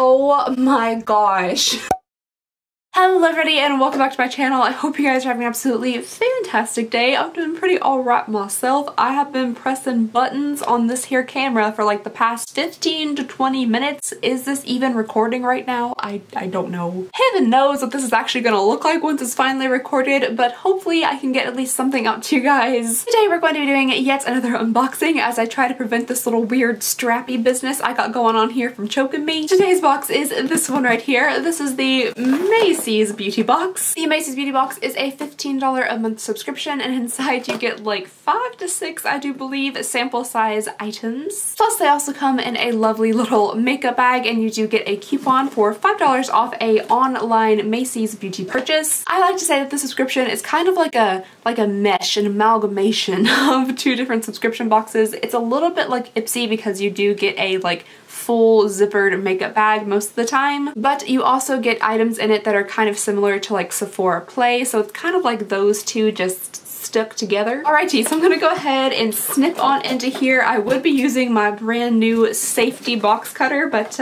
Oh my gosh. Hello everybody and welcome back to my channel. I hope you guys are having an absolutely fantastic day. I'm doing pretty alright myself. I have been pressing buttons on this here camera for like the past 15 to 20 minutes. Is this even recording right now? I don't know. Heaven knows what this is actually gonna look like once it's finally recorded, but hopefully I can get at least something out to you guys. Today we're going to be doing yet another unboxing as I try to prevent this little weird strappy business I got going on here from choking me. Today's box is this one right here. This is the MACY'S beauty box. The MACY'S beauty box is a $15 a month subscription, and inside you get like 5 to 6, I do believe, sample size items. Plus they also come in a lovely little makeup bag, and you do get a coupon for $5 off a online MACY'S beauty purchase. I like to say that the subscription is kind of like a mesh, an amalgamation of two different subscription boxes. It's a little bit like Ipsy because you do get a like full zippered makeup bag most of the time, but you also get items in it that are kind of similar to like Sephora Play, so it's kind of like those two just stuck together. Alrighty, so I'm gonna go ahead and snip on into here. I would be using my brand new safety box cutter, but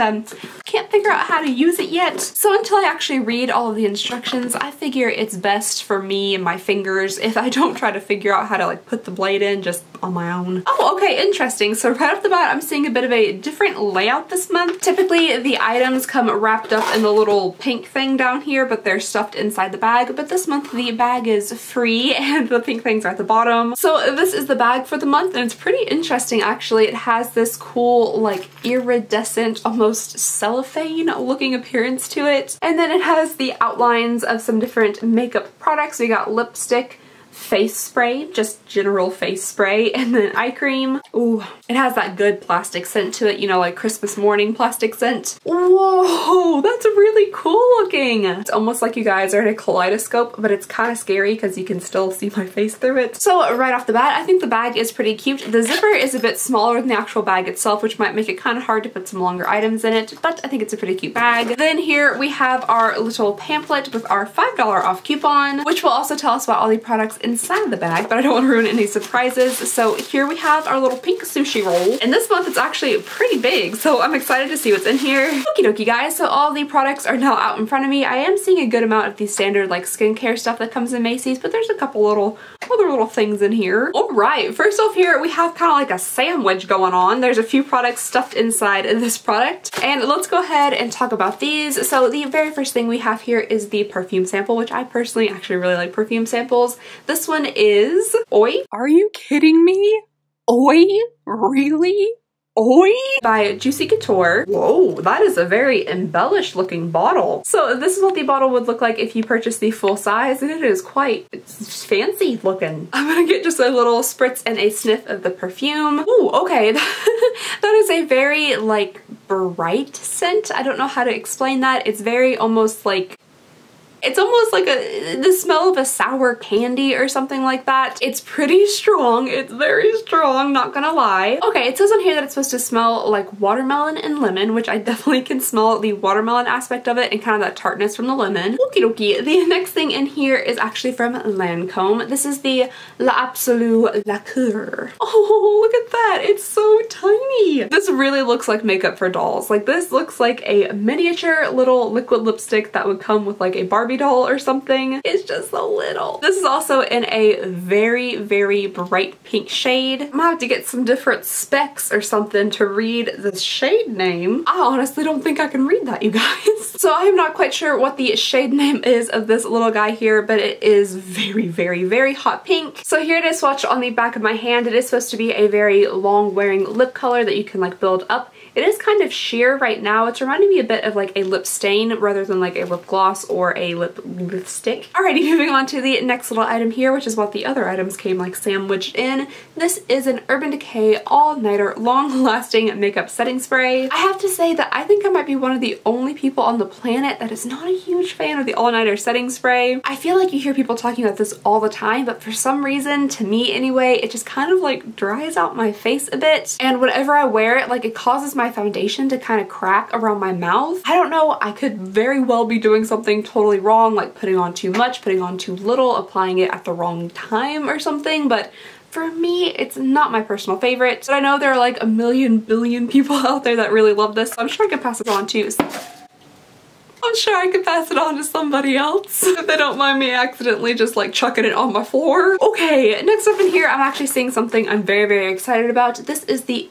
can't figure out how to use it yet. So until I actually read all of the instructions, I figure it's best for me and my fingers if I don't try to figure out how to like put the blade in just on my own. Oh, okay, interesting. So right off the bat, I'm seeing a bit of a different layout this month. Typically, the items come wrapped up in the little pink thing down here, but they're stuffed inside the bag. But this month, the bag is free and the pink things are at the bottom. So this is the bag for the month, and it's pretty interesting actually. It has this cool like iridescent, almost cellophane looking appearance to it. And then it has the outlines of some different makeup products. We got lipstick, face spray, just general face spray, and then eye cream. Ooh, it has that good plastic scent to it, you know, like Christmas morning plastic scent. Whoa, that's really cool looking. It's almost like you guys are in a kaleidoscope, but it's kind of scary because you can still see my face through it. So right off the bat, I think the bag is pretty cute. The zipper is a bit smaller than the actual bag itself, which might make it kind of hard to put some longer items in it, but I think it's a pretty cute bag. Then here we have our little pamphlet with our $5 off coupon, which will also tell us about all the products inside the bag, but I don't want to ruin any surprises. So here we have our little pink sushi roll, and this month it's actually pretty big, so I'm excited to see what's in here. Okie dokie guys, so all the products are now out in front of me. I am seeing a good amount of the standard like skincare stuff that comes in MACY'S, but there's a couple other little things in here. Alright, first off here we have kind of like a sandwich going on. There's a few products stuffed inside of this product, and let's go ahead and talk about these. So the very first thing we have here is the perfume sample, which I personally actually really like perfume samples. This one is Oi. Are you kidding me? Oi? Really? Oi? By Juicy Couture. Whoa, that is a very embellished looking bottle. So this is what the bottle would look like if you purchase the full size, and it is it's fancy looking. I'm gonna get just a little spritz and a sniff of the perfume. Ooh, okay. That is a very like bright scent. I don't know how to explain that. It's very almost like it's almost like the smell of a sour candy or something like that. It's pretty strong. It's very strong, not gonna lie. Okay, it says on here that it's supposed to smell like watermelon and lemon, which I definitely can smell the watermelon aspect of it and kind of that tartness from the lemon. Okie dokie. The next thing in here is actually from Lancome. This is the L'Absolu Lacquer. Oh, look at that. It's so tiny. This really looks like makeup for dolls. Like this looks like a miniature little liquid lipstick that would come with like a Barbie doll or something. It's just so little. This is also in a very, very bright pink shade. I'm gonna have to get some different specs or something to read the shade name. I honestly don't think I can read that, you guys. So I'm not quite sure what the shade name is of this little guy here, but it is very, very, very hot pink. So here it is swatched on the back of my hand. It is supposed to be a very long wearing lip color that you can like build up. It is kind of sheer right now. It's reminding me a bit of like a lip stain rather than like a lip gloss or a lipstick. Alrighty, moving on to the next little item here, which is what the other items came like sandwiched in. This is an Urban Decay all-nighter long-lasting makeup setting spray. I have to say that I think I might be one of the only people on the planet that is not a huge fan of the all-nighter setting spray. I feel like you hear people talking about this all the time, but for some reason, to me anyway, it just kind of like dries out my face a bit, and whenever I wear it, like it causes my foundation to kind of crack around my mouth. I don't know, I could very well be doing something totally wrong, like putting on too much, putting on too little, applying it at the wrong time or something, but for me, it's not my personal favorite. But I know there are like a million billion people out there that really love this, so I'm sure I can pass it on to I'm sure I could pass it on to somebody else if they don't mind me accidentally just like chucking it on my floor. Okay, next up in here, I'm actually seeing something I'm very, very excited about. This is the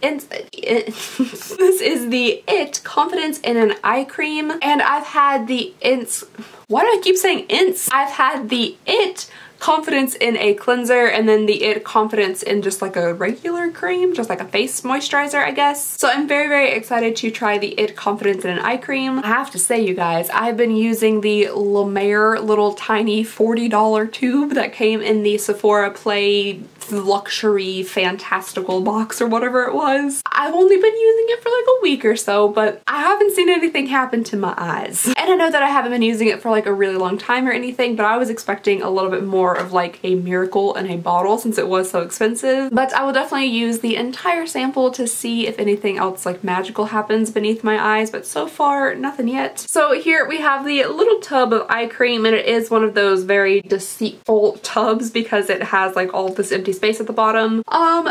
It Confidence in an Eye Cream, and I've had the why do I keep saying ints? I've had the It Confidence in a cleanser, and then the It Confidence in just like a regular cream, just like a face moisturizer, I guess. So I'm very, very excited to try the It Confidence in an Eye Cream. I have to say, you guys, I've been using the La Mer little tiny $40 tube that came in the Sephora Play luxury fantastical box or whatever it was. I've only been using it for like a week or so, but I haven't seen anything happen to my eyes. And I know that I haven't been using it for like a really long time or anything, but I was expecting a little bit more of like a miracle in a bottle since it was so expensive. But I will definitely use the entire sample to see if anything else like magical happens beneath my eyes, but so far nothing yet. So here we have the little tub of eye cream, and it is one of those very deceitful tubs because it has like all this empty space at the bottom.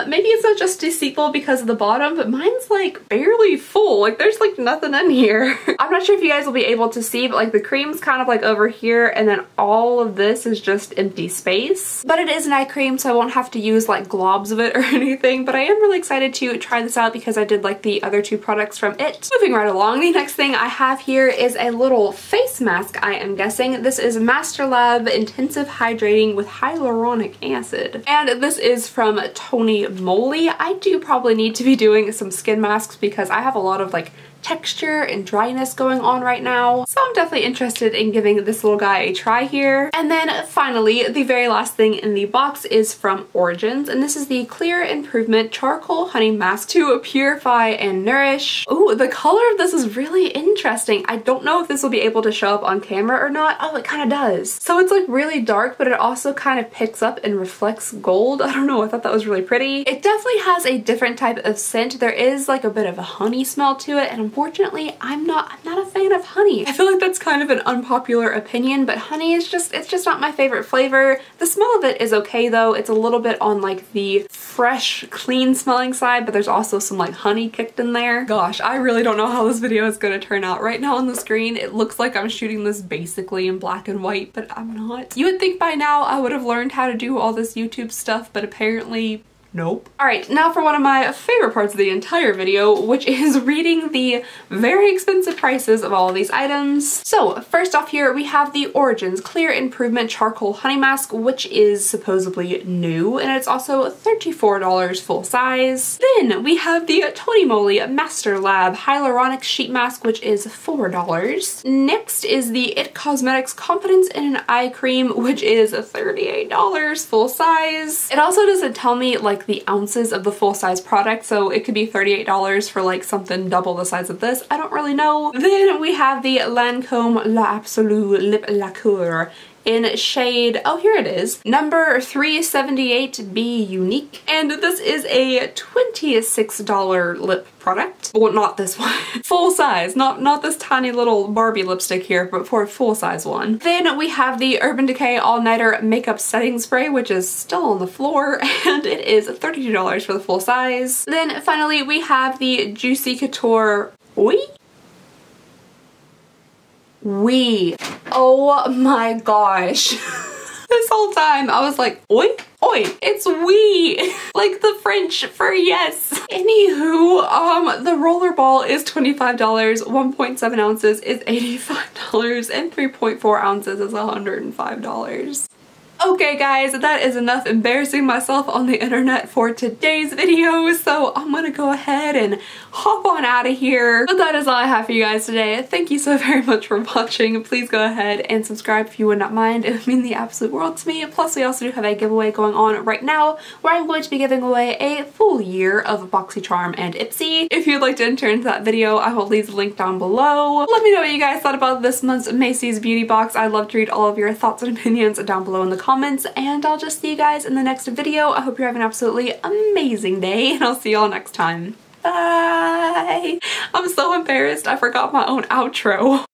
Maybe it's not just deceitful because of the bottom, but mine's like barely full. Like there's like nothing in here. I'm not sure if you guys will be able to see, but like the cream's kind of like over here, and then all of this is just empty space. But it is an eye cream, so I won't have to use like globs of it or anything, but I am really excited to try this out because I did like the other two products from It. Moving right along, the next thing I have here is a little face mask, I am guessing. This is Master Lab Intensive Hydrating with Hyaluronic Acid, and this is from Tony Moly. I do probably need to be doing some skin masks because I have a lot of like texture and dryness going on right now. So I'm definitely interested in giving this little guy a try here. And then finally, the very last thing in the box is from Origins, and this is the Clear Improvement Charcoal Honey Mask to purify and nourish. Oh, the color of this is really interesting. I don't know if this will be able to show up on camera or not. Oh, it kind of does. So it's like really dark, but it also kind of picks up and reflects gold. I don't know, I thought that was really pretty. It definitely has a different type of scent. There is like a bit of a honey smell to it, and unfortunately, I'm not a fan of honey. I feel like that's kind of an unpopular opinion, but honey is it's just not my favorite flavor. The smell of it is okay though. It's a little bit on like the fresh, clean smelling side, but there's also some like honey kicked in there. Gosh, I really don't know how this video is gonna turn out. Right now on the screen, it looks like I'm shooting this basically in black and white, but I'm not. You would think by now I would have learned how to do all this YouTube stuff, but apparently nope. Alright, now for one of my favorite parts of the entire video, which is reading the very expensive prices of all of these items. So first off here, we have the Origins Clear Improvement Charcoal Honey Mask, which is supposedly new, and it's also $34 full size. Then we have the Tony Moly Master Lab Hyaluronic Sheet Mask, which is $4. Next is the It Cosmetics Confidence in an Eye Cream, which is $38 full size. It also doesn't tell me like the ounces of the full-size product, so it could be $38 for like something double the size of this. I don't really know. Then we have the Lancome L'Absolu Lip Lacquer in shade, oh here it is, number 378 Be Unique, and this is a $26 lip product. Well, not this one. Full size, not this tiny little Barbie lipstick here, but for a full size one. Then we have the Urban Decay All Nighter Makeup Setting Spray, which is still on the floor, and it is $32 for the full size. Then finally we have the Juicy Couture Oh my gosh. This whole time I was like, oi, it's we, like the French for yes. Anywho, the rollerball is $25, 1.7 ounces is $85, and 3.4 ounces is $105. Okay guys, that is enough embarrassing myself on the internet for today's video, so I'm gonna go ahead and hop on out of here. But that is all I have for you guys today. Thank you so very much for watching. Please go ahead and subscribe if you would not mind. It would mean the absolute world to me. Plus we also do have a giveaway going on right now where I'm going to be giving away a full year of BoxyCharm and Ipsy. If you'd like to enter into that video, I will leave the link down below. Let me know what you guys thought about this month's Macy's beauty box. I'd love to read all of your thoughts and opinions down below in the comments, and I'll just see you guys in the next video. I hope you're having an absolutely amazing day, and I'll see y'all next time. Bye! I'm so embarrassed I forgot my own outro.